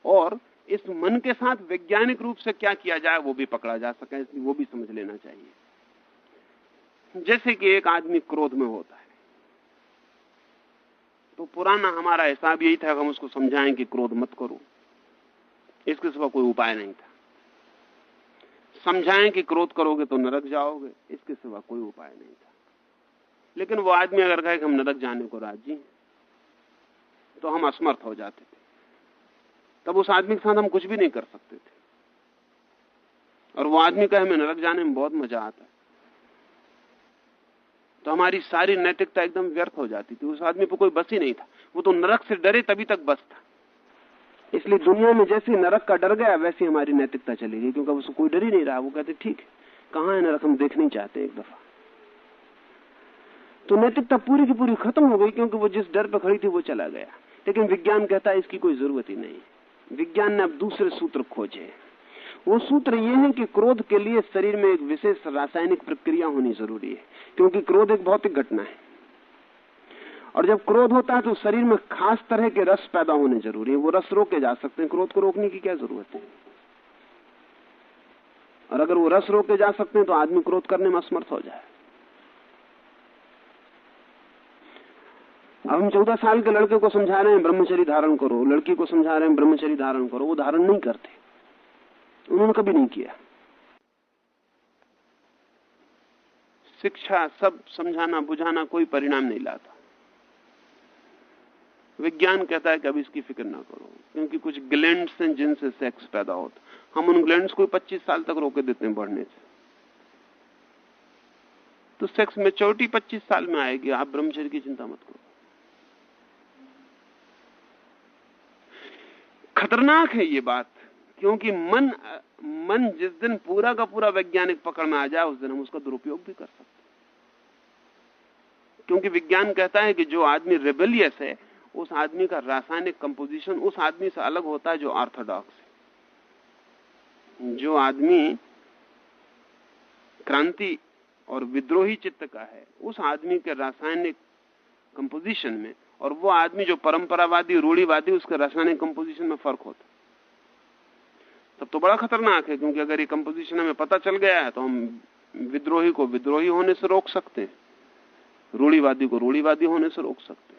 और इस मन के साथ वैज्ञानिक रूप से क्या किया जाए वो भी पकड़ा जा सके, इसलिए वो भी समझ लेना चाहिए। जैसे कि एक आदमी क्रोध में होता है, तो पुराना हमारा हिसाब यही था कि हम उसको समझाएं कि क्रोध मत करो, इसके सिवा कोई उपाय नहीं था। समझाएं कि क्रोध करोगे तो नरक जाओगे, इसके सिवा कोई उपाय नहीं था। लेकिन वो आदमी अगर कहे कि हम नरक जाने को राजी हैं, तो हम असमर्थ हो जाते थे। तब उस आदमी के साथ हम कुछ भी नहीं कर सकते थे। और वो आदमी कहे हमें नरक जाने में बहुत मजा आता है, तो हमारी सारी नैतिकता एकदम व्यर्थ हो जाती थी। उस आदमी पर कोई बस ही नहीं था, वो तो नरक से डरे तभी तक बस था। इसलिए दुनिया में जैसे नरक का डर गया वैसी हमारी नैतिकता चली गई, क्योंकि उसको कोई डर ही नहीं रहा। वो कहते ठीक है, कहां है नरक, हम देखना ही चाहते एक दफा। तो नैतिकता पूरी की पूरी खत्म हो गई, क्योंकि वो जिस डर पर खड़ी थी वो चला गया। लेकिन विज्ञान कहता है इसकी कोई जरूरत ही नहीं। विज्ञान ने अब दूसरे सूत्र खोजे। वो सूत्र ये है कि क्रोध के लिए शरीर में एक विशेष रासायनिक प्रक्रिया होनी जरूरी है, क्योंकि क्रोध एक भौतिक घटना है। और जब क्रोध होता है तो शरीर में खास तरह के रस पैदा होने जरूरी है। वो रस रोके जा सकते हैं, क्रोध को रोकने की क्या जरूरत है। और अगर वो रस रोके जा सकते हैं तो आदमी क्रोध करने में असमर्थ हो जाए। अब हम 14 साल के लड़के को समझा रहे हैं ब्रह्मचर्य धारण करो, लड़की को समझा रहे हैं ब्रह्मचर्य धारण करो, वो धारण नहीं करते, उन्होंने कभी नहीं किया। शिक्षा, सब समझाना बुझाना कोई परिणाम नहीं लाता। विज्ञान कहता है कि अब इसकी फिक्र ना करो, क्योंकि कुछ ग्लैंड्स हैं जिनसे सेक्स पैदा होता। हम उन ग्लैंड्स को 25 साल तक रोके देते हैं बढ़ने से, तो सेक्स मैच्योरिटी 25 साल में आएगी। आप ब्रह्मचर्य की चिंता मत करो। खतरनाक है ये बात, क्योंकि मन जिस दिन पूरा का पूरा वैज्ञानिक पकड़ में आ जाए उस दिन हम उसका दुरुपयोग भी कर सकते हैं। क्योंकि विज्ञान कहता है कि जो आदमी रेबेलियस है उस आदमी का रासायनिक कंपोजिशन उस आदमी से अलग होता है जो ऑर्थोडॉक्स है। जो आदमी क्रांति और विद्रोही चित्त का है उस आदमी के रासायनिक कंपोजिशन में, और वो आदमी जो परंपरावादी रूढ़िवादी, उसके रासायनिक कंपोजिशन में फर्क होता है। तब तो बड़ा खतरनाक है, क्योंकि अगर ये कंपोजिशन हमें पता चल गया है तो हम विद्रोही को विद्रोही होने से रोक सकते हैं, रूढ़िवादी को रूढ़िवादी होने से रोक सकते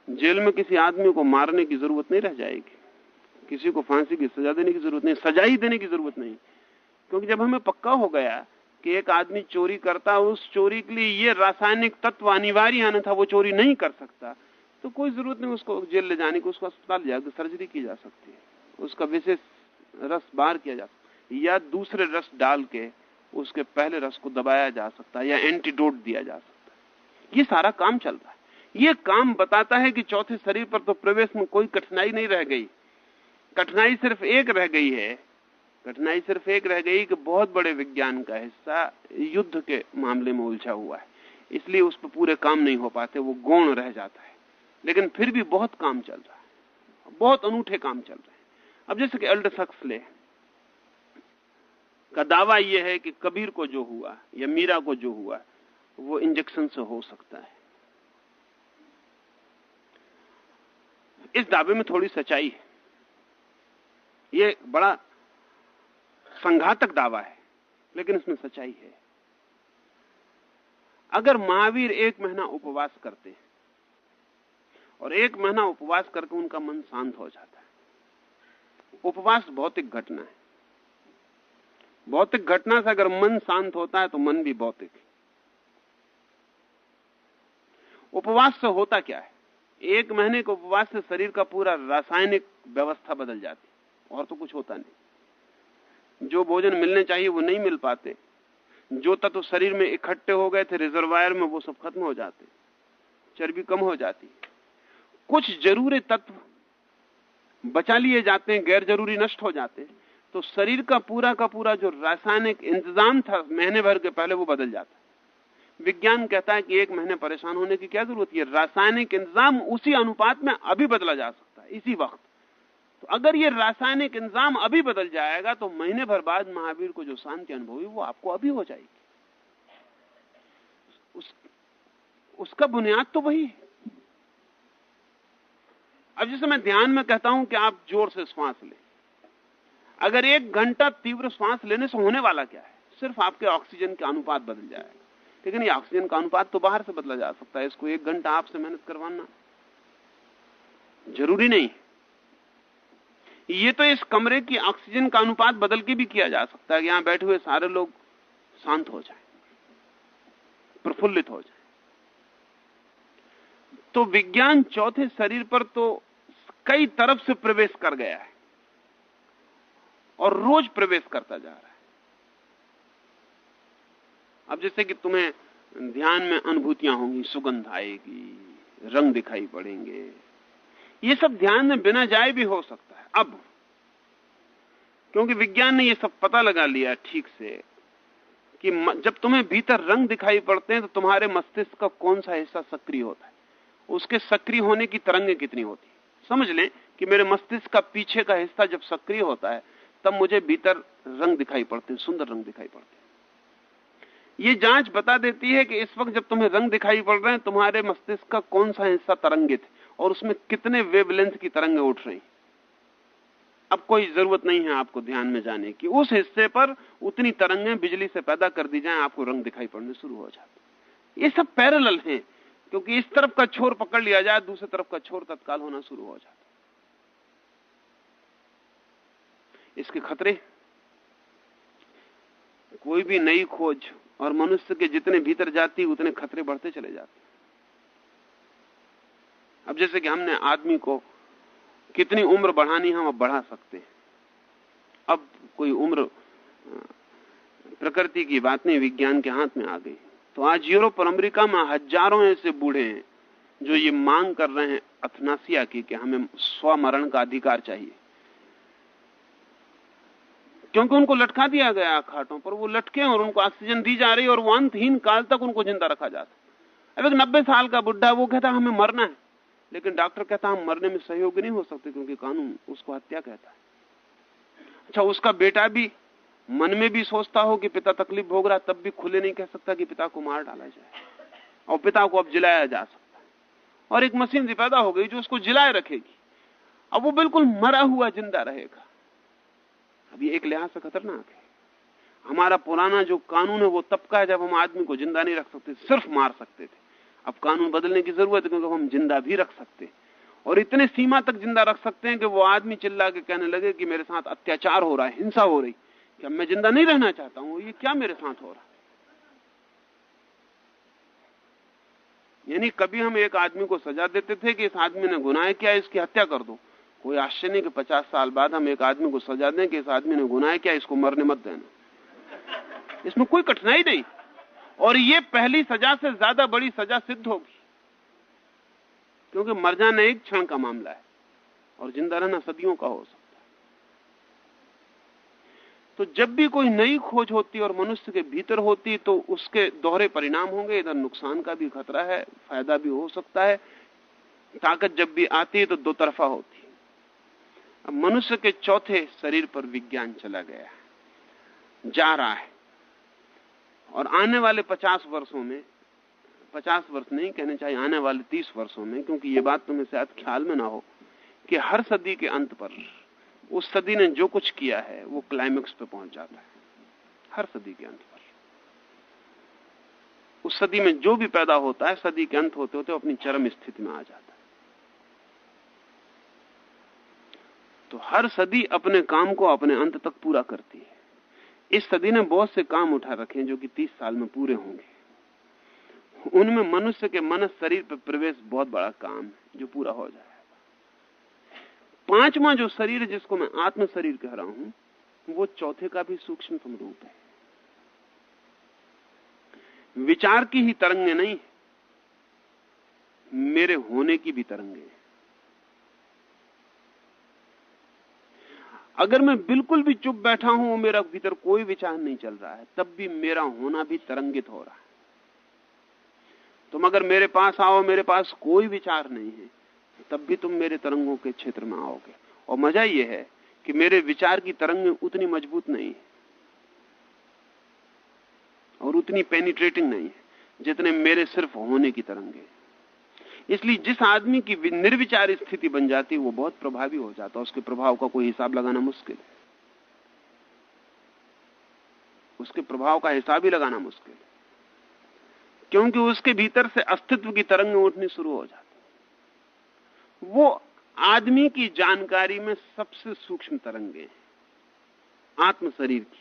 हैं। जेल में किसी आदमी को मारने की जरूरत नहीं रह जाएगी, किसी को फांसी की सजा देने की जरूरत नहीं, सजा ही देने की जरूरत नहीं। क्योंकि जब हमें पक्का हो गया कि एक आदमी चोरी करता है, उस चोरी के लिए ये रासायनिक तत्व अनिवार्य आना था, वो चोरी नहीं कर सकता, तो कोई जरूरत नहीं उसको जेल ले जाने की। उसको अस्पताल जाकर सर्जरी की जा सकती है, उसका विशेष रस बाहर किया जा सकता है, या दूसरे रस डाल के उसके पहले रस को दबाया जा सकता है, या एंटीडोट दिया जा सकता है। ये सारा काम चल रहा है। ये काम बताता है कि चौथे शरीर पर तो प्रवेश में कोई कठिनाई नहीं रह गई। कठिनाई सिर्फ एक रह गई है, कठिनाई सिर्फ एक रह गई कि बहुत बड़े विज्ञान का हिस्सा युद्ध के मामले में उलझा हुआ है, इसलिए उस पर पूरे काम नहीं हो पाते, वो गौण रह जाता है। लेकिन फिर भी बहुत काम चल रहा है, बहुत अनूठे काम चल रहे हैं। अब जैसे कि एल्डस हक्सले का दावा यह है कि कबीर को जो हुआ या मीरा को जो हुआ वो इंजेक्शन से हो सकता है। इस दावे में थोड़ी सच्चाई है, ये बड़ा संघातक दावा है, लेकिन इसमें सच्चाई है। अगर महावीर 1 महीना उपवास करते हैं और 1 महीना उपवास करके उनका मन शांत हो जाता है। उपवास भौतिक घटना है, भौतिक घटना से अगर मन शांत होता है तो मन भी भौतिक है। उपवास से होता क्या है? 1 महीने के उपवास से शरीर का पूरा रासायनिक व्यवस्था बदल जाती, और तो कुछ होता नहीं। जो भोजन मिलने चाहिए वो नहीं मिल पाते, जो तत्व शरीर में इकट्ठे हो गए थे रिजर्वायर में वो सब खत्म हो जाते, चर्बी कम हो जाती, कुछ जरूरी तत्व बचा लिए जाते हैं, गैर जरूरी नष्ट हो जाते। तो शरीर का पूरा जो रासायनिक इंतजाम था महीने भर के पहले वो बदल जाता। विज्ञान कहता है कि 1 महीने परेशान होने की क्या जरूरत है, रासायनिक इंतजाम उसी अनुपात में अभी बदला जा सकता है, इसी वक्त। तो अगर ये रासायनिक इंतजाम अभी बदल जाएगा तो महीने भर बाद महावीर को जो शांति अनुभव हुई वो आपको अभी हो जाएगी। उसका बुनियाद तो वही है। अब जैसे मैं ध्यान में कहता हूं कि आप जोर से श्वास लें, अगर 1 घंटा तीव्र श्वास लेने से होने वाला क्या है? सिर्फ आपके ऑक्सीजन का अनुपात बदल जाएगा। लेकिन ये ऑक्सीजन का अनुपात तो बाहर से बदला जा सकता है, इसको 1 घंटा आपसे मेहनत करवाना जरूरी नहीं। ये तो इस कमरे की ऑक्सीजन का अनुपात बदल के भी किया जा सकता है कि यहां बैठे हुए सारे लोग शांत हो जाएं, प्रफुल्लित हो जाएं। तो विज्ञान चौथे शरीर पर तो कई तरफ से प्रवेश कर गया है और रोज प्रवेश करता जा रहा है। अब जैसे कि तुम्हें ध्यान में अनुभूतियां होंगी, सुगंध आएगी, रंग दिखाई पड़ेंगे, ये सब ध्यान में बिना जाए भी हो सकता है। अब क्योंकि विज्ञान ने ये सब पता लगा लिया ठीक से कि जब तुम्हें भीतर रंग दिखाई पड़ते हैं तो तुम्हारे मस्तिष्क का कौन सा हिस्सा सक्रिय होता है, उसके सक्रिय होने की तरंगें कितनी होती है। समझ लें कि मेरे मस्तिष्क का पीछे का हिस्सा जब सक्रिय होता है तब मुझे भीतर रंग दिखाई पड़ते हैं, सुंदर रंग दिखाई पड़ते हैं। ये जांच बता देती है कि इस वक्त जब तुम्हें रंग दिखाई पड़ रहे हैं तुम्हारे मस्तिष्क का कौन सा हिस्सा तरंगित है और उसमें कितने वेवलेंथ की तरंगें उठ रही। अब कोई जरूरत नहीं है आपको ध्यान में जाने की, उस हिस्से पर उतनी तरंगें बिजली से पैदा कर दी जाएं, आपको रंग दिखाई पड़ने शुरू हो जाते। ये सब पैरेलल हैं, क्योंकि इस तरफ का छोर पकड़ लिया जाए दूसरी तरफ का छोर तत्काल होना शुरू हो जाता। इसके खतरे, कोई भी नई खोज और मनुष्य के जितने भीतर जाती उतने खतरे बढ़ते चले जाते। अब जैसे कि हमने आदमी को कितनी उम्र बढ़ानी हम अब बढ़ा सकते हैं। अब कोई उम्र प्रकृति की बात नहीं, विज्ञान के हाथ में आ गई। तो आज यूरोप और अमेरिका में हजारों ऐसे बूढ़े हैं जो ये मांग कर रहे हैं अथनासिया की कि हमें स्वमरण का अधिकार चाहिए, क्योंकि उनको लटका दिया गया खाटों पर, वो लटके और उनको ऑक्सीजन दी जा रही है और वो अंतहीन काल तक उनको जिंदा रखा जाता। अब एक 90 साल का बुढ़ा वो कहता हमें मरना है, लेकिन डॉक्टर कहता हम मरने में सहयोगी नहीं हो सकते क्योंकि कानून उसको हत्या कहता है। अच्छा, उसका बेटा भी मन में भी सोचता हो कि पिता तकलीफ भोग रहा, तब भी खुले नहीं कह सकता कि पिता को मार डाला जाए, और पिता को अब जिलाया जा सकता है। और एक मशीन भी पैदा हो गई जो उसको जिलाए रखेगी, अब वो बिल्कुल मरा हुआ जिंदा रहेगा। अब ये एक लिहाज से खतरनाक है। हमारा पुराना जो कानून है वो तब का है जब हम आदमी को जिंदा नहीं रख सकते, सिर्फ मार सकते थे। अब कानून बदलने की जरूरत है क्योंकि हम जिंदा भी रख सकते हैं, और इतने सीमा तक जिंदा रख सकते हैं कि वो आदमी चिल्ला के कहने लगे कि मेरे साथ अत्याचार हो रहा है, हिंसा हो रही, कि अब मैं जिंदा नहीं रहना चाहता हूं, ये क्या मेरे साथ हो रहा है। यानी कभी हम एक आदमी को सजा देते थे कि इस आदमी ने गुनाह किया, इसकी हत्या कर दो। कोई आश्चर्य नहीं कि 50 साल बाद हम एक आदमी को सजा दें कि इस आदमी ने गुनाह किया, इसको मरने मत देना। इसमें कोई कठिनाई नहीं, और ये पहली सजा से ज्यादा बड़ी सजा सिद्ध होगी, क्योंकि मर जाना एक क्षण का मामला है और जिंदा रहना सदियों का हो सकता है। तो जब भी कोई नई खोज होती है और मनुष्य के भीतर होती तो उसके दोहरे परिणाम होंगे। इधर नुकसान का भी खतरा है, फायदा भी हो सकता है। ताकत जब भी आती है तो दो तरफा होती है। अब मनुष्य के चौथे शरीर पर विज्ञान चला गया है, जा रहा है, और आने वाले 50 वर्षों में, 50 वर्ष नहीं कहने चाहिए, आने वाले 30 वर्षों में, क्योंकि ये बात तुम्हें शायद ख्याल में ना हो कि हर सदी के अंत पर उस सदी ने जो कुछ किया है वो क्लाइमेक्स पे पहुंच जाता है। हर सदी के अंत पर उस सदी में जो भी पैदा होता है सदी के अंत होते होते अपनी चरम स्थिति में आ जाता है। तो हर सदी अपने काम को अपने अंत तक पूरा करती है। इस सदी ने बहुत से काम उठा रखे हैं जो कि 30 साल में पूरे होंगे। उनमें मनुष्य के मन शरीर पर प्रवेश बहुत बड़ा काम है जो पूरा हो जाएगा। पांचवा जो शरीर जिसको मैं आत्म शरीर कह रहा हूं वो चौथे का भी सूक्ष्मतम रूप है। विचार की ही तरंगे नहीं, मेरे होने की भी तरंगे। अगर मैं बिल्कुल भी चुप बैठा हूं, मेरा भीतर कोई विचार नहीं चल रहा है, तब भी मेरा होना भी तरंगित हो रहा है। तुम अगर मेरे पास आओ, मेरे पास कोई विचार नहीं है, तब भी तुम मेरे तरंगों के क्षेत्र में आओगे। और मजा यह है कि मेरे विचार की तरंगें उतनी मजबूत नहीं है और उतनी पेनिट्रेटिंग नहीं है जितने मेरे सिर्फ होने की तरंगें। इसलिए जिस आदमी की निर्विचार स्थिति बन जाती है वो बहुत प्रभावी हो जाता है। उसके प्रभाव का कोई हिसाब लगाना मुश्किल है, उसके प्रभाव का हिसाब ही लगाना मुश्किल है, क्योंकि उसके भीतर से अस्तित्व की तरंगें उठनी शुरू हो जाती। वो आदमी की जानकारी में सबसे सूक्ष्म तरंगें हैं, आत्म शरीर की।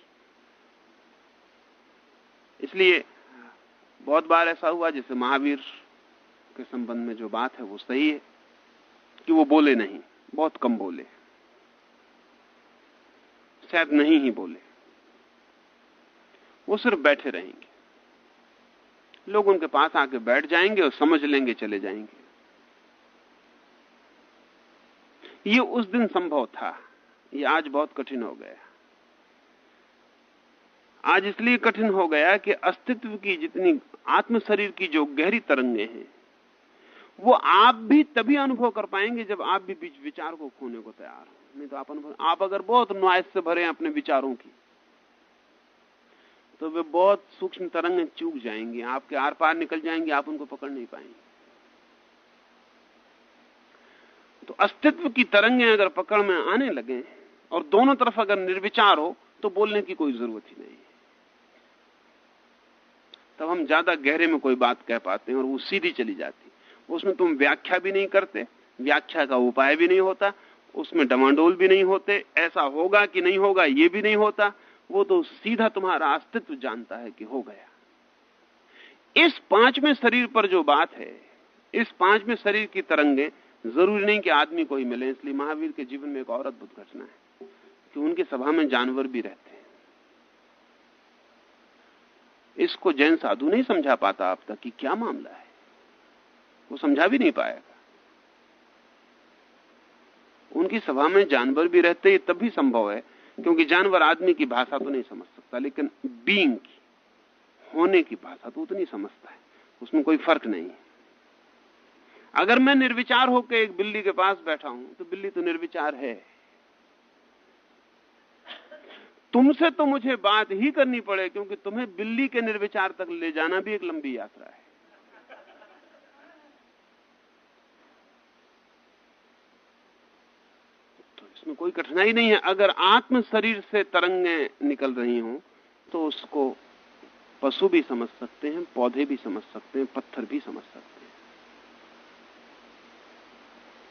इसलिए बहुत बार ऐसा हुआ, जैसे महावीर के संबंध में जो बात है वो सही है कि वो बोले नहीं, बहुत कम बोले, शायद नहीं ही बोले, वो सिर्फ बैठे रहेंगे। लोग उनके पास आके बैठ जाएंगे और समझ लेंगे, चले जाएंगे। ये उस दिन संभव था, ये आज बहुत कठिन हो गया। आज इसलिए कठिन हो गया कि अस्तित्व की जितनी आत्म शरीर की जो गहरी तरंगें हैं वो आप भी तभी अनुभव कर पाएंगे जब आप भी बीच विचार को खोने को तैयार हो। नहीं तो आप अगर बहुत नॉइज से भरे हैं अपने विचारों की, तो वे बहुत सूक्ष्म तरंगें चूक जाएंगी, आपके आर पार निकल जाएंगी, आप उनको पकड़ नहीं पाएंगे। तो अस्तित्व की तरंगें अगर पकड़ में आने लगे और दोनों तरफ अगर निर्विचार हो तो बोलने की कोई जरूरत ही नहीं है। तब हम ज्यादा गहरे में कोई बात कह पाते हैं और वो सीधी चली जाती। उसमें तुम व्याख्या भी नहीं करते, व्याख्या का उपाय भी नहीं होता, उसमें डमाडोल भी नहीं होते, ऐसा होगा कि नहीं होगा ये भी नहीं होता। वो तो सीधा तुम्हारा अस्तित्व जानता है कि हो गया। इस पांचवें शरीर पर जो बात है, इस पांचवें शरीर की तरंगें जरूरी नहीं कि आदमी को ही मिले। इसलिए महावीर के जीवन में एक और अद्भुत घटना है कि उनकी सभा में जानवर भी रहते हैं। इसको जैन साधु नहीं समझा पाता अब तक कि क्या मामला है, वो समझा भी नहीं पाएगा। उनकी सभा में जानवर भी रहते, तब भी संभव है, क्योंकि जानवर आदमी की भाषा तो नहीं समझ सकता, लेकिन बीइंग की, होने की भाषा तो उतनी समझता है, उसमें कोई फर्क नहीं है। अगर मैं निर्विचार होकर एक बिल्ली के पास बैठा हूं तो बिल्ली तो निर्विचार है। तुमसे तो मुझे बात ही करनी पड़े, क्योंकि तुम्हें बिल्ली के निर्विचार तक ले जाना भी एक लंबी यात्रा है। तो इसमें कोई कठिनाई नहीं है। अगर आत्म शरीर से तरंगें निकल रही हों तो उसको पशु भी समझ सकते हैं, पौधे भी समझ सकते हैं, पत्थर भी समझ सकते हैं।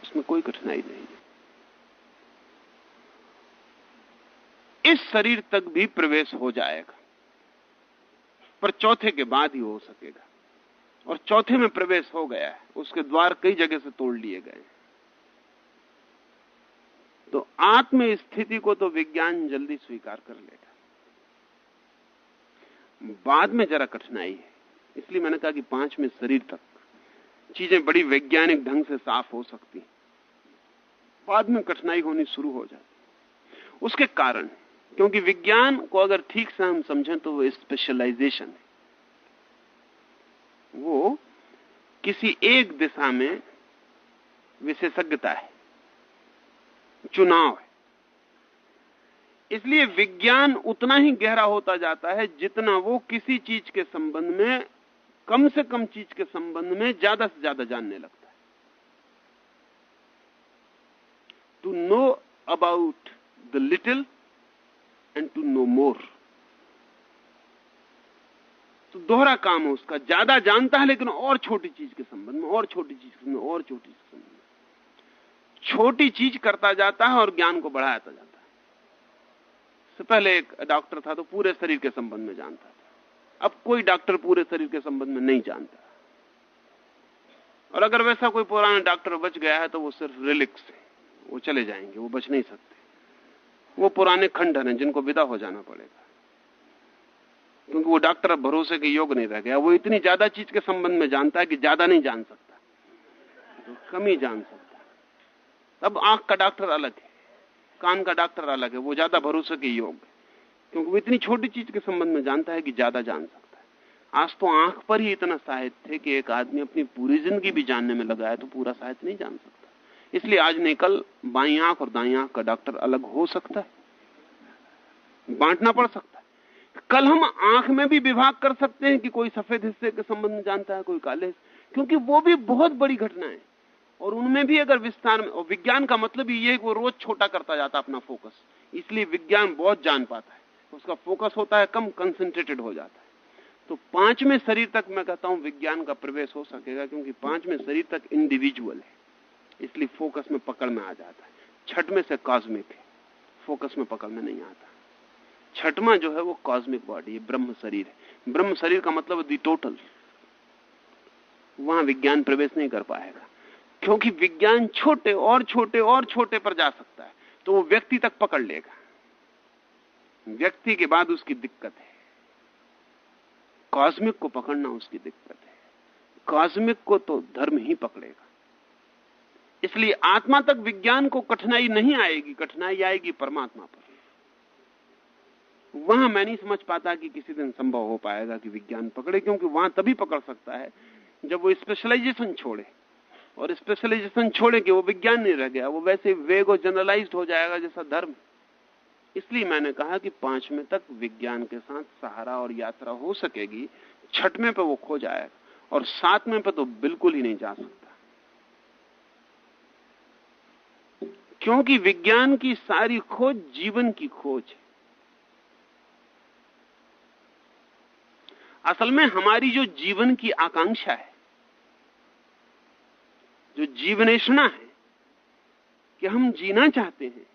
इसमें कोई कठिनाई नहीं है। इस शरीर तक भी प्रवेश हो जाएगा, पर चौथे के बाद ही हो सकेगा। और चौथे में प्रवेश हो गया है, उसके द्वार कई जगह से तोड़ लिए गए। तो आत्म स्थिति को तो विज्ञान जल्दी स्वीकार कर लेगा, बाद में जरा कठिनाई है। इसलिए मैंने कहा कि पांचवें शरीर तक चीजें बड़ी वैज्ञानिक ढंग से साफ हो सकती, बाद में कठिनाई होनी शुरू हो जाती। उसके कारण, क्योंकि विज्ञान को अगर ठीक से हम समझें तो वो स्पेशलाइजेशन है, वो किसी एक दिशा में विशेषज्ञता है, चुनाव है। इसलिए विज्ञान उतना ही गहरा होता जाता है जितना वो किसी चीज के संबंध में, कम से कम चीज के संबंध में ज्यादा से ज्यादा जानने लगता है। To know about the little and to know more, तो दोहरा काम है उसका। ज्यादा जानता है लेकिन और छोटी चीज के संबंध में, और छोटी चीज के संबंध में, और छोटी चीज के संबंध में, छोटी चीज करता जाता है और ज्ञान को बढ़ाता जाता है। इससे पहले एक डॉक्टर था तो पूरे शरीर के संबंध में जानता था, अब कोई डॉक्टर पूरे शरीर के संबंध में नहीं जानता। और अगर वैसा कोई पुराना डॉक्टर बच गया है तो वो सिर्फ रिलिक्स है, वो चले जाएंगे, वो बच नहीं सकते। वो पुराने खंडहर हैं जिनको विदा हो जाना पड़ेगा, क्योंकि वो डॉक्टर अब भरोसे के योग नहीं रह गया। वो इतनी ज्यादा चीज के संबंध में जानता है कि ज्यादा नहीं जान सकता, तो कम ही जान सकता। अब आंख का डॉक्टर अलग है, कान का डॉक्टर अलग है, वो ज्यादा भरोसे के योग है, क्योंकि वो इतनी छोटी चीज के संबंध में जानता है कि ज्यादा जान सकता है। आज तो आंख पर ही इतना साहित्य है कि एक आदमी अपनी पूरी जिंदगी भी जानने में लगा है तो पूरा साहित्य नहीं जान सकता। इसलिए आज नहीं कल बाईं आंख और दाईं आंख का डॉक्टर अलग हो सकता है, बांटना पड़ सकता है। कल हम आंख में भी विभाग कर सकते हैं कि कोई सफेद हिस्से के संबंध में जानता है, कोई काले, क्योंकि वो भी बहुत बड़ी घटना है और उनमें भी अगर विस्तार में, और विज्ञान का मतलब ये है कि वो रोज छोटा करता जाता अपना फोकस, इसलिए विज्ञान बहुत जान पाता है, उसका फोकस होता है कम, कंसंट्रेटेड हो जाता है। तो पांचवें शरीर तक मैं कहता हूं विज्ञान का प्रवेश हो सकेगा, क्योंकि पांचवें शरीर तक इंडिविजुअल है, इसलिए फोकस में पकड़ में आ जाता है। छठवें से कॉस्मिक है, फोकस में पकड़ में नहीं आता। छठवां जो है वो कॉस्मिक बॉडी है, ब्रह्म शरीर है। ब्रह्म शरीर का मतलब दी टोटल, वहां विज्ञान प्रवेश नहीं कर पाएगा, क्योंकि विज्ञान छोटे और छोटे और छोटे पर जा सकता है, तो वो व्यक्ति तक पकड़ लेगा। व्यक्ति के बाद उसकी दिक्कत है, कॉस्मिक को पकड़ना उसकी दिक्कत है। कॉस्मिक को तो धर्म ही पकड़ेगा। इसलिए आत्मा तक विज्ञान को कठिनाई नहीं आएगी, कठिनाई आएगी परमात्मा पर। वहां मैं नहीं समझ पाता कि किसी दिन संभव हो पाएगा कि विज्ञान पकड़े, क्योंकि वहां तभी पकड़ सकता है जब वो स्पेशलाइजेशन छोड़े, और स्पेशलाइजेशन छोड़े कि वो विज्ञान नहीं रह गया, वो वैसे वेग और जनरलाइज्ड हो जाएगा जैसा धर्म। इसलिए मैंने कहा कि पांचवें तक विज्ञान के साथ सहारा और यात्रा हो सकेगी, छठवें पे वो खो जाएगा, और सातवें पे तो बिल्कुल ही नहीं जा सकता, क्योंकि विज्ञान की सारी खोज जीवन की खोज है। असल में हमारी जो जीवन की आकांक्षा है, जो जीवनेषणा है, कि हम जीना चाहते हैं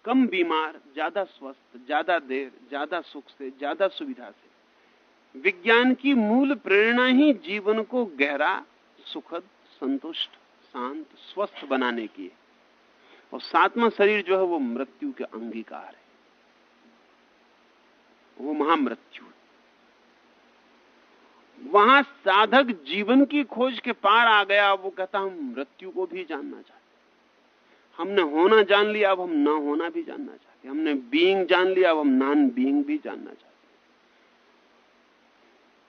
कम बीमार, ज्यादा स्वस्थ, ज्यादा देर, ज्यादा सुख से, ज्यादा सुविधा से, विज्ञान की मूल प्रेरणा ही जीवन को गहरा, सुखद, संतुष्ट, शांत, स्वस्थ बनाने की है। और सातवां शरीर जो है वो मृत्यु के अंगीकार है, वो महामृत्यु है। वहां साधक जीवन की खोज के पार आ गया, वो कहता हम मृत्यु को भी जानना चाहते, हमने होना जान लिया, अब हम ना होना भी जानना चाहते, हमने बीइंग जान लिया, अब हम नॉन बीइंग भी जानना चाहते।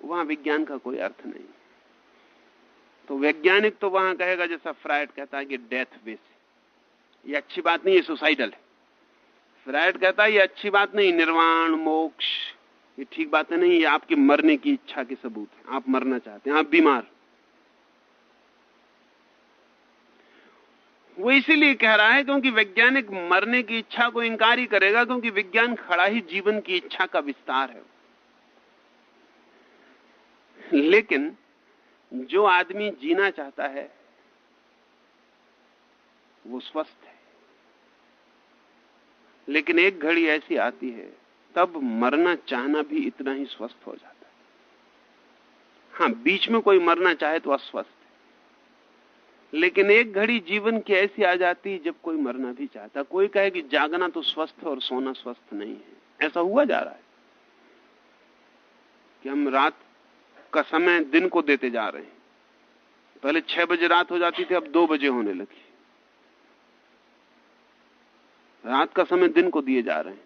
वहां विज्ञान का कोई अर्थ नहीं। तो वैज्ञानिक तो वहां कहेगा जैसा फ्रायड कहता है कि डेथ बेस, ये अच्छी बात नहीं, ये सुसाइडल है। फ्रायड कहता है ये अच्छी बात नहीं, निर्वाण, मोक्ष, ये ठीक बातें नहीं, ये आपकी मरने की इच्छा के सबूत है, आप मरना चाहते हैं, आप बीमार। वो इसीलिए कह रहा है क्योंकि वैज्ञानिक मरने की इच्छा को इंकार ही करेगा, क्योंकि विज्ञान खड़ा ही जीवन की इच्छा का विस्तार है। लेकिन जो आदमी जीना चाहता है वो स्वस्थ है, लेकिन एक घड़ी ऐसी आती है तब मरना चाहना भी इतना ही स्वस्थ हो जाता है। हां, बीच में कोई मरना चाहे तो अस्वस्थ है, लेकिन एक घड़ी जीवन की ऐसी आ जाती है जब कोई मरना भी चाहता। कोई कहे कि जागना तो स्वस्थ है और सोना स्वस्थ नहीं है। ऐसा हुआ जा रहा है कि हम रात का समय दिन को देते जा रहे हैं। पहले 6 बजे रात हो जाती थी, अब 2 बजे होने लगी। रात का समय दिन को दिए जा रहे हैं।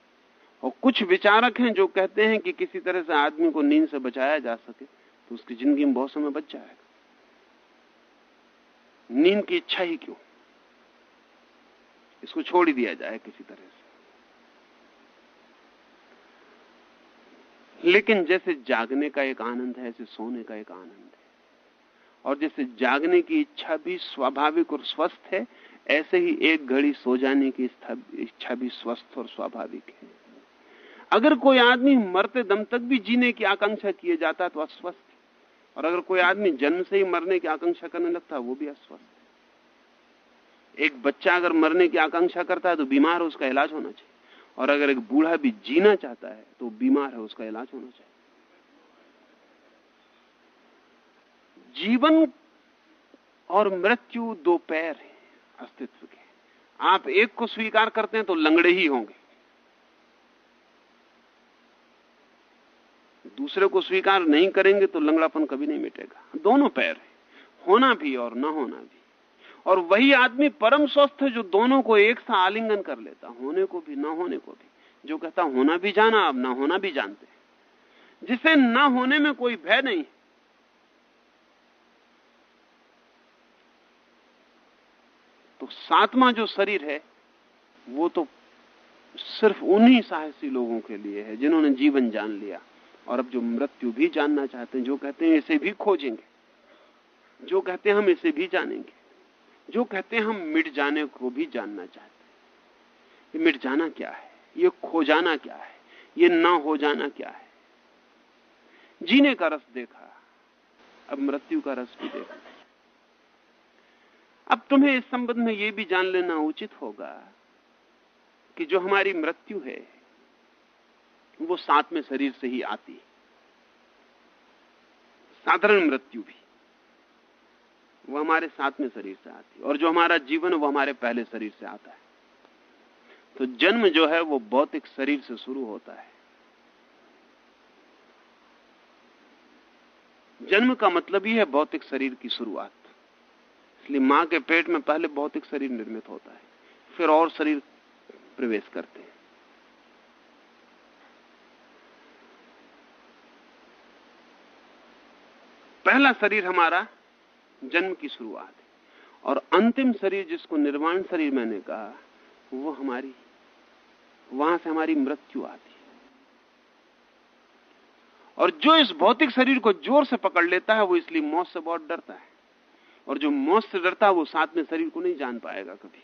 और कुछ विचारक हैं जो कहते हैं कि किसी तरह से आदमी को नींद से बचाया जा सके तो उसकी जिंदगी में बहुत समय बच जाएगा। नींद की इच्छा ही क्यों, इसको छोड़ ही दिया जाए किसी तरह से। लेकिन जैसे जागने का एक आनंद है, ऐसे सोने का एक आनंद है। और जैसे जागने की इच्छा भी स्वाभाविक और स्वस्थ है, ऐसे ही एक घड़ी सो जाने की इच्छा भी स्वस्थ और स्वाभाविक है। अगर कोई आदमी मरते दम तक भी जीने की आकांक्षा किए जाता तो अस्वस्थ है, और अगर कोई आदमी जन्म से ही मरने की आकांक्षा करने लगता है वो भी अस्वस्थ है। एक बच्चा अगर मरने की आकांक्षा करता है तो बीमार है, उसका इलाज होना चाहिए। और अगर एक बूढ़ा भी जीना चाहता है तो बीमार है, उसका इलाज होना चाहिए। जीवन और मृत्यु दो पैर हैं अस्तित्व के। आप एक को स्वीकार करते हैं तो लंगड़े ही होंगे, दूसरे को स्वीकार नहीं करेंगे तो लंगड़ापन कभी नहीं मिटेगा। दोनों पैर हैं, होना भी और ना होना भी। और वही आदमी परम स्वस्थ है जो दोनों को एक सा आलिंगन कर लेता, होने को भी ना होने को भी। जो कहता होना भी जाना, अब ना होना भी जानते हैं, जिसे ना होने में कोई भय नहीं। तो सातवां जो शरीर है वो तो सिर्फ उन्हीं साहसी लोगों के लिए है जिन्होंने जीवन जान लिया और अब जो मृत्यु भी जानना चाहते हैं, जो कहते हैं इसे भी खोजेंगे। जो कहते हैं हम इसे भी जानेंगे, जो कहते हैं हम मिट जाने को भी जानना चाहते हैं। ये मिट जाना क्या है, ये खो जाना क्या है, ये ना हो जाना क्या है। जीने का रस देखा, अब मृत्यु का रस भी देखा। अब तुम्हें इस संबंध में यह भी जान लेना उचित होगा कि जो हमारी मृत्यु है वो साथ में शरीर से ही आती है। साधारण मृत्यु भी वो हमारे साथ में शरीर से आती है, और जो हमारा जीवन है वो हमारे पहले शरीर से आता है। तो जन्म जो है वो भौतिक शरीर से शुरू होता है। जन्म का मतलब ही है भौतिक शरीर की शुरुआत। इसलिए मां के पेट में पहले भौतिक शरीर निर्मित होता है, फिर और शरीर प्रवेश करते हैं। पहला शरीर हमारा जन्म की शुरुआत है, और अंतिम शरीर जिसको निर्वाण शरीर मैंने कहा, वो हमारी, वहां से हमारी मृत्यु आती है। और जो इस भौतिक शरीर को जोर से पकड़ लेता है वो इसलिए मौत से बहुत डरता है, और जो मौत से डरता है वो साथ में शरीर को नहीं जान पाएगा कभी।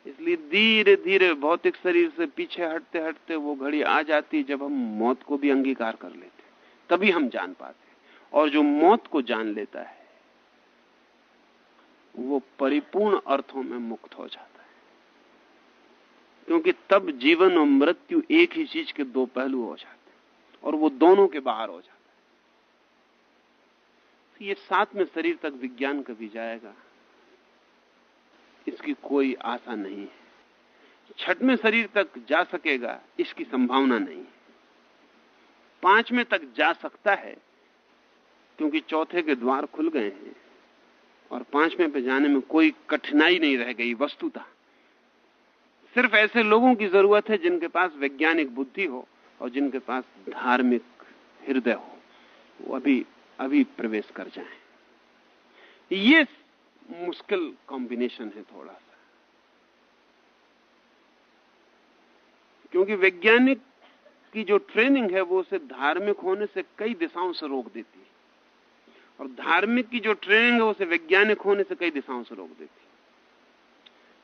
इसलिए धीरे धीरे भौतिक शरीर से पीछे हटते हटते वो घड़ी आ जाती है जब हम मौत को भी अंगीकार कर लेते, तभी हम जान पाते। और जो मौत को जान लेता है वो परिपूर्ण अर्थों में मुक्त हो जाता है, क्योंकि तब जीवन और मृत्यु एक ही चीज के दो पहलू हो जाते हैं, और वो दोनों के बाहर हो जाता है। ये साथ में शरीर तक विज्ञान कभी जाएगा, इसकी कोई आशा नहीं है। छठवें शरीर तक जा सकेगा, इसकी संभावना नहीं है। पांचवें तक जा सकता है, क्योंकि चौथे के द्वार खुल गए हैं, और पांचवें पे जाने में कोई कठिनाई नहीं रह गई। वस्तुतः सिर्फ ऐसे लोगों की जरूरत है जिनके पास वैज्ञानिक बुद्धि हो और जिनके पास धार्मिक हृदय हो, वो अभी प्रवेश कर जाएं। ये मुश्किल कॉम्बिनेशन है थोड़ा सा, क्योंकि वैज्ञानिक की जो ट्रेनिंग है वो उसे धार्मिक होने से कई दिशाओं से रोक देती है, और धार्मिक की जो ट्रेनिंग है उसे वैज्ञानिक होने से कई दिशाओं से रोक देती है।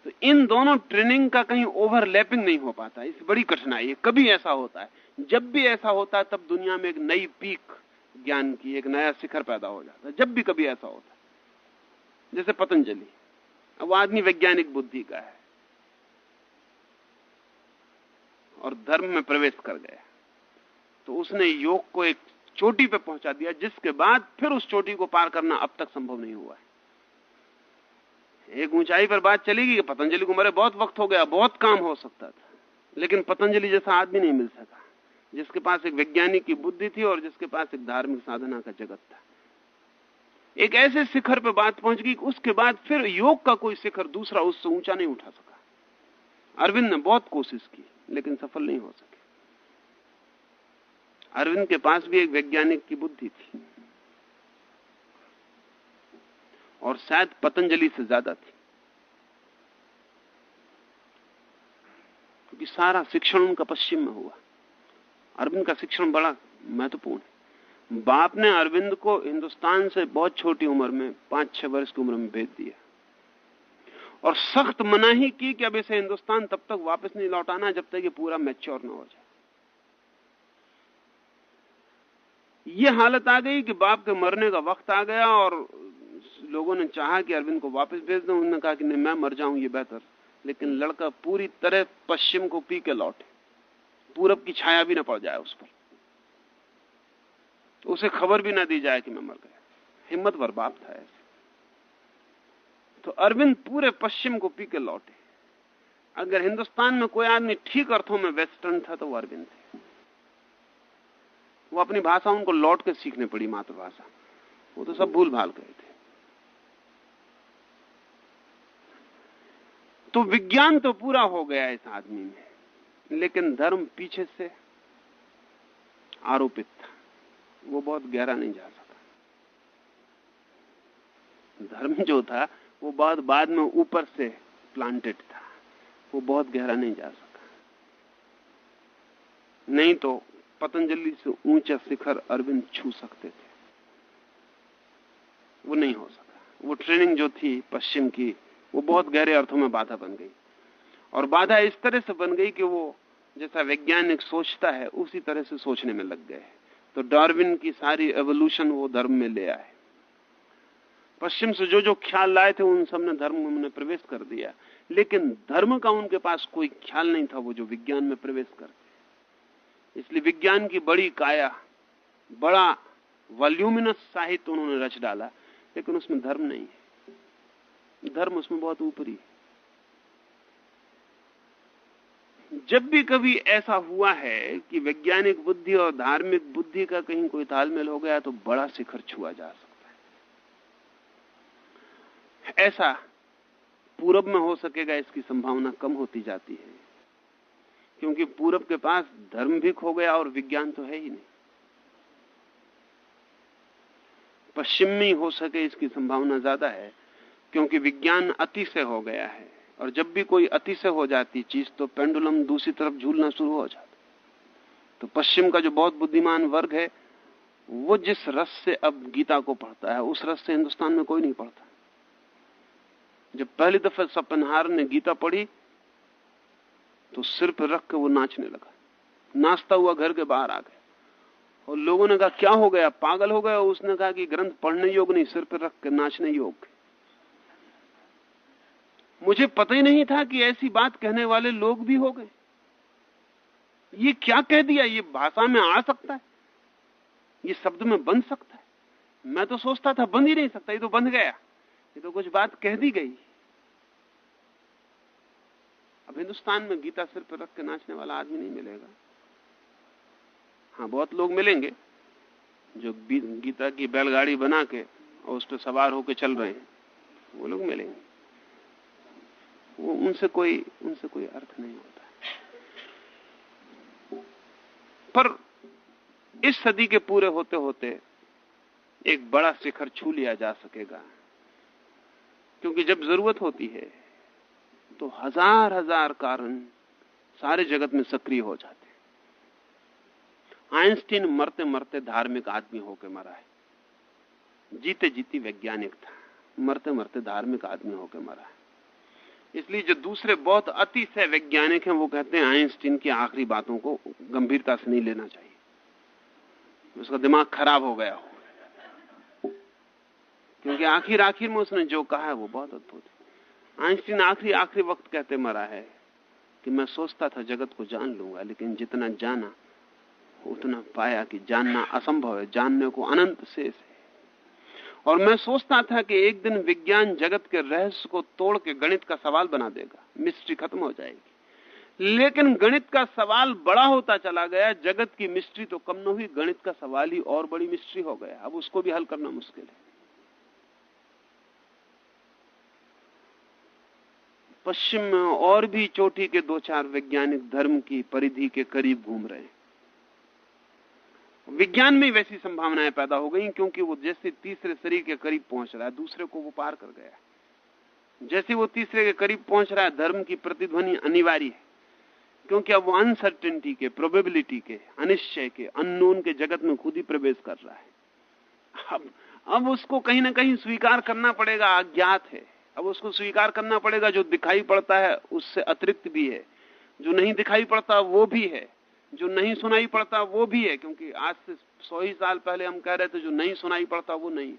तो इन दोनों ट्रेनिंग का कहीं ओवरलैपिंग नहीं हो पाता, इस बड़ी कठिनाई है। कभी ऐसा होता है, जब भी ऐसा होता है तब दुनिया में एक नई पीक ज्ञान की, एक नया शिखर पैदा हो जाता है। जब भी कभी ऐसा होता है, जैसे पतंजलि, अब आदमी वैज्ञानिक बुद्धि का है और धर्म में प्रवेश कर गया, तो उसने योग को एक चोटी पे पहुंचा दिया, जिसके बाद फिर उस चोटी को पार करना अब तक संभव नहीं हुआ है। एक ऊंचाई पर बात चलेगी कि पतंजलि को मरे बहुत वक्त हो गया, बहुत काम हो सकता था, लेकिन पतंजलि जैसा आदमी नहीं मिल सका, जिसके पास एक वैज्ञानिक की बुद्धि थी और जिसके पास एक धार्मिक साधना का जगत था। एक ऐसे शिखर पर बात पहुंच गई कि उसके बाद फिर योग का कोई शिखर दूसरा उससे ऊंचा नहीं उठा सका। अरविंद ने बहुत कोशिश की लेकिन सफल नहीं हो सके। अरविंद के पास भी एक वैज्ञानिक की बुद्धि थी, और शायद पतंजलि से ज्यादा थी, क्योंकि सारा शिक्षण उनका पश्चिम में हुआ। अरविंद का शिक्षण बड़ा महत्वपूर्ण है। बाप ने अरविंद को हिंदुस्तान से बहुत छोटी उम्र में, 5-6 वर्ष की उम्र में भेज दिया, और सख्त मनाही की कि अब इसे हिंदुस्तान तब तक वापस नहीं लौटाना जब तक ये पूरा मैच्योर न हो जाए। ये हालत आ गई कि बाप के मरने का वक्त आ गया, और लोगों ने चाहा कि अरविंद को वापस भेज दें। उन्होंने कहा कि नहीं, मैं मर जाऊं ये बेहतर। लेकिन लड़का पूरी तरह पश्चिम को पी के लौटे, पूरब की छाया भी ना पड़ जाए उस पर, उसे खबर भी ना दी जाए कि मैं मर गया। हिम्मतवर बाप था ऐसे। तो अरविंद पूरे पश्चिम को पी के लौटे। अगर हिंदुस्तान में कोई आदमी ठीक अर्थों में वेस्टर्न था तो वो अरविंद थे। वो अपनी भाषा उनको लौट के सीखने पड़ी, मातृभाषा, वो तो सब भूल भाल गए थे। तो विज्ञान तो पूरा हो गया इस आदमी में, लेकिन धर्म पीछे से आरोपित था, वो बहुत गहरा नहीं जा सका। धर्म जो था वो बहुत बाद में ऊपर से प्लांटेड था, वो बहुत गहरा नहीं जा सका। नहीं तो पतंजलि से ऊंचा शिखर अरविंद छू सकते थे। वो नहीं हो सका। वो ट्रेनिंग जो थी पश्चिम की, वो बहुत गहरे अर्थों में बाधा बन गई, और बाधा इस तरह से बन गई कि वो जैसा वैज्ञानिक सोचता है उसी तरह से सोचने में लग गए। तो डार्विन की सारी एवोल्यूशन वो धर्म में ले आए। पश्चिम से जो जो ख्याल लाए थे उन सब ने धर्म में प्रवेश कर दिया, लेकिन धर्म का उनके पास कोई ख्याल नहीं था वो जो विज्ञान में प्रवेश करते। इसलिए विज्ञान की बड़ी काया, बड़ा वॉल्यूमिनस साहित्य उन्होंने रच डाला, लेकिन उसमें धर्म नहीं है। धर्म उसमें बहुत ऊपरी है। जब भी कभी ऐसा हुआ है कि वैज्ञानिक बुद्धि और धार्मिक बुद्धि का कहीं कोई तालमेल हो गया तो बड़ा शिखर छुआ जा सकता है। ऐसा पूरब में हो सकेगा, इसकी संभावना कम होती जाती है, क्योंकि पूरब के पास धर्म भी खो गया और विज्ञान तो है ही नहीं। पश्चिम में हो सके इसकी संभावना ज्यादा है, क्योंकि विज्ञान अति से हो गया है, और जब भी कोई अति से हो जाती चीज तो पेंडुलम दूसरी तरफ झूलना शुरू हो जाता। तो पश्चिम का जो बहुत बुद्धिमान वर्ग है वो जिस रस से अब गीता को पढ़ता है उस रस से हिंदुस्तान में कोई नहीं पढ़ता। जब पहली दफे शोपेनहावर ने गीता पढ़ी तो सिर पर रख के वो नाचने लगा, नाचता हुआ घर के बाहर आ गया, और लोगों ने कहा क्या हो गया, पागल हो गया? उसने कहा कि ग्रंथ पढ़ने योग्य नहीं, सिर पर रख के नाचने योग्य। मुझे पता ही नहीं था कि ऐसी बात कहने वाले लोग भी हो गए। ये क्या कह दिया, ये भाषा में आ सकता है, ये शब्द में बन सकता है। मैं तो सोचता था बन ही नहीं सकता, ये तो बन गया, ये तो कुछ बात कह दी गई। अब हिंदुस्तान में गीता सिर पर रख के नाचने वाला आदमी नहीं मिलेगा। हाँ, बहुत लोग मिलेंगे जो गीता की बैलगाड़ी बना के और उस पर सवार होकर चल रहे हैं, वो लोग मिलेंगे। वो उनसे कोई अर्थ नहीं होता। पर इस सदी के पूरे होते होते एक बड़ा शिखर छू लिया जा सकेगा, क्योंकि जब जरूरत होती है तो हजार हजार कारण सारे जगत में सक्रिय हो जाते हैं। आइंस्टीन मरते मरते धार्मिक आदमी होकर मरा है, जीते जीती वैज्ञानिक था, मरते मरते धार्मिक आदमी होकर मरा है। इसलिए जो दूसरे बहुत अति से वैज्ञानिक हैं वो कहते हैं आइंस्टीन की आखिरी बातों को गंभीरता से नहीं लेना चाहिए, उसका दिमाग खराब हो गया हो, क्योंकि आखिर में उसने जो कहा है वो बहुत अद्भुत है। आइंस्टीन आखिरी वक्त कहते मरा है कि मैं सोचता था जगत को जान लूंगा, लेकिन जितना जाना उतना पाया कि जानना असंभव है, जानने को अनंत शेष है। और मैं सोचता था कि एक दिन विज्ञान जगत के रहस्य को तोड़ के गणित का सवाल बना देगा, मिस्ट्री खत्म हो जाएगी। लेकिन गणित का सवाल बड़ा होता चला गया, जगत की मिस्ट्री तो कम न हुई, गणित का सवाल ही और बड़ी मिस्ट्री हो गया। अब उसको भी हल करना मुश्किल है। पश्चिम में और भी चोटी के दो चार वैज्ञानिक धर्म की परिधि के करीब घूम रहे हैं। विज्ञान में वैसी संभावनाएं पैदा हो गई, क्योंकि वो जैसे तीसरे शरीर के करीब पहुंच रहा है, दूसरे को वो पार कर गया। जैसे वो तीसरे के करीब पहुंच रहा है, धर्म की प्रतिध्वनि अनिवार्य है, क्योंकि अब वो अनसर्टेनिटी के, प्रोबेबिलिटी के, अनिश्चय के, अननोन के जगत में खुद ही प्रवेश कर रहा है। अब उसको कहीं ना कहीं स्वीकार करना पड़ेगा, अज्ञात है। अब उसको स्वीकार करना पड़ेगा जो दिखाई पड़ता है उससे अतिरिक्त भी है, जो नहीं दिखाई पड़ता वो भी है, जो नहीं सुनाई पड़ता वो भी है। क्योंकि आज से 100 ही साल पहले हम कह रहे थे जो नहीं सुनाई पड़ता वो नहीं,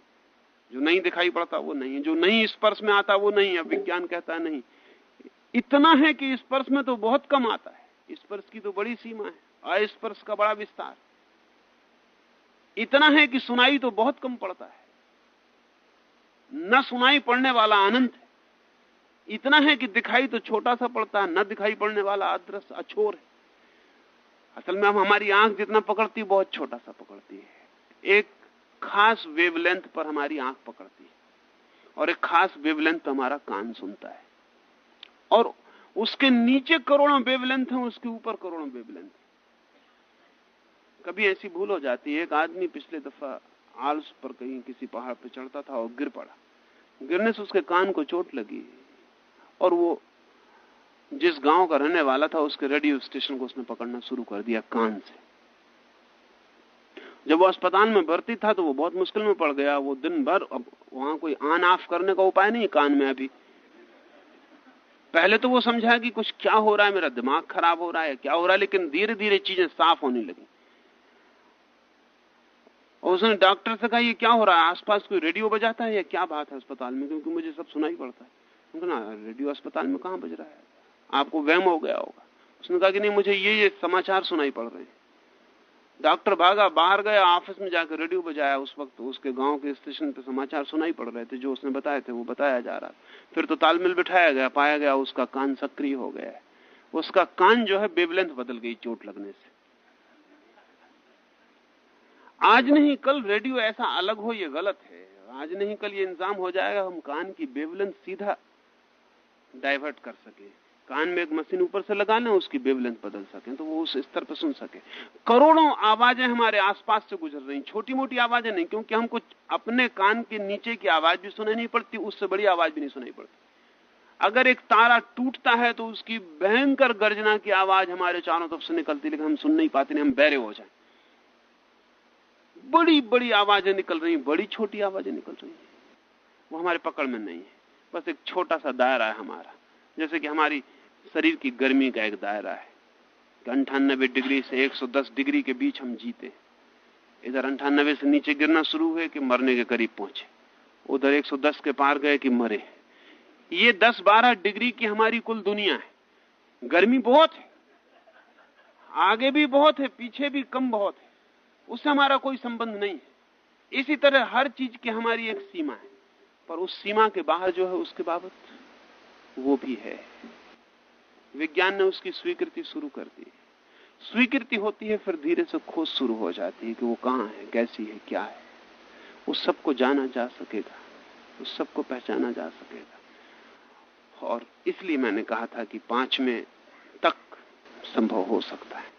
जो नहीं दिखाई पड़ता वो नहीं, जो नहीं स्पर्श में आता वो नहीं। अब विज्ञान कहता है नहीं, इतना है कि स्पर्श में तो बहुत कम आता है, स्पर्श की तो बड़ी सीमा है, अस्पर्श का बड़ा विस्तार। इतना है कि सुनाई तो बहुत कम पड़ता है, न सुनाई पड़ने वाला अनंत है। इतना है कि दिखाई तो छोटा सा पड़ता है, न दिखाई पड़ने वाला अदृश्य अछोर है। असल में हम हमारी आंख जितना पकड़ती बहुत छोटा सा पकड़ती है, एक खास वेवलेंथ पर हमारी आंख पकड़ती है, और एक खास वेवलेंथ पर हमारा कान सुनता है, और उसके नीचे करोड़ों वेवलेंथ हैं, उसके ऊपर करोड़ों वेवलेंथ। कभी ऐसी भूल हो जाती है, एक आदमी पिछले दफा आल्स पर कहीं किसी पहाड़ पर चढ़ता था और गिर पड़ा। गिरने से उसके कान को चोट लगी, और वो जिस गांव का रहने वाला था उसके रेडियो स्टेशन को उसने पकड़ना शुरू कर दिया कान से। जब वो अस्पताल में भर्ती था तो वो बहुत मुश्किल में पड़ गया। वो दिन भर, अब वहां कोई ऑन ऑफ करने का उपाय नहीं कान में अभी। पहले तो वो समझा कि कुछ क्या हो रहा है, मेरा दिमाग खराब हो रहा है, क्या हो रहा है, लेकिन धीरे धीरे चीजें साफ होने लगी। और उसने डॉक्टर से कहा, ये क्या हो रहा है, आसपास कोई रेडियो बजाता है या क्या बात है अस्पताल में, क्योंकि मुझे सब सुनाई पड़ता है। उन्होंने कहा, रेडियो अस्पताल में कहां बज रहा है, आपको वहम हो गया होगा। उसने कहा कि नहीं, मुझे ये समाचार सुनाई पड़ रहे हैं। डॉक्टर भागा, बाहर गया, ऑफिस में जाकर रेडियो बजाया। उस वक्त उसके गांव के स्टेशन पे समाचार सुनाई पड़ रहे थे, जो उसने बताए थे वो बताया जा रहा था। फिर तो तालमेल बिठाया गया, पाया गया उसका कान सक्रिय हो गया है। उसका कान जो है वेवलेंथ बदल गई चोट लगने से। आज नहीं कल रेडियो ऐसा अलग हो, ये गलत है। आज नहीं कल ये इंतजाम हो जाएगा, हम कान की वेवलेंथ सीधा डाइवर्ट कर सके। कान में एक मशीन ऊपर से लगा लें, उसकी वेवलेंथ बदल सकें तो वो उस स्तर पर सुन सके। करोड़ों आवाजें हमारे आसपास से गुजर रही, छोटी मोटी आवाजें नहीं, क्योंकि हमको अपने कान के नीचे की आवाज भी सुनाई नहीं पड़ती, उससे बड़ी आवाज भी नहीं सुनाई पड़ती। अगर एक तारा टूटता है तो उसकी भयंकर गर्जना की आवाज हमारे चारों तरफ से निकलती, लेकिन हम सुन नहीं पाते, नहीं हम बहरे हो जाए। बड़ी बड़ी आवाजें निकल रही, बड़ी छोटी आवाजें निकल रही, वो हमारे पकड़ में नहीं है। बस एक छोटा सा दायरा है हमारा, जैसे कि हमारी शरीर की गर्मी का एक दायरा है कि 98 डिग्री से 110 डिग्री के बीच हम जीते। इधर 98 से नीचे गिरना शुरू हुए कि मरने के करीब पहुंचे, उधर 110 के पार गए कि मरे। ये 10-12 डिग्री की हमारी कुल दुनिया है। गर्मी बहुत है, आगे भी बहुत है, पीछे भी कम बहुत है, उससे हमारा कोई संबंध नहीं है। इसी तरह हर चीज की हमारी एक सीमा है, पर उस सीमा के बाहर जो है उसके बाबत वो भी है। विज्ञान ने उसकी स्वीकृति शुरू कर दी। स्वीकृति होती है, फिर धीरे से खोज शुरू हो जाती है कि वो कहां है, कैसी है, क्या है। उस सबको जाना जा सकेगा, उस सबको पहचाना जा सकेगा। और इसलिए मैंने कहा था कि 5 में तक संभव हो सकता है।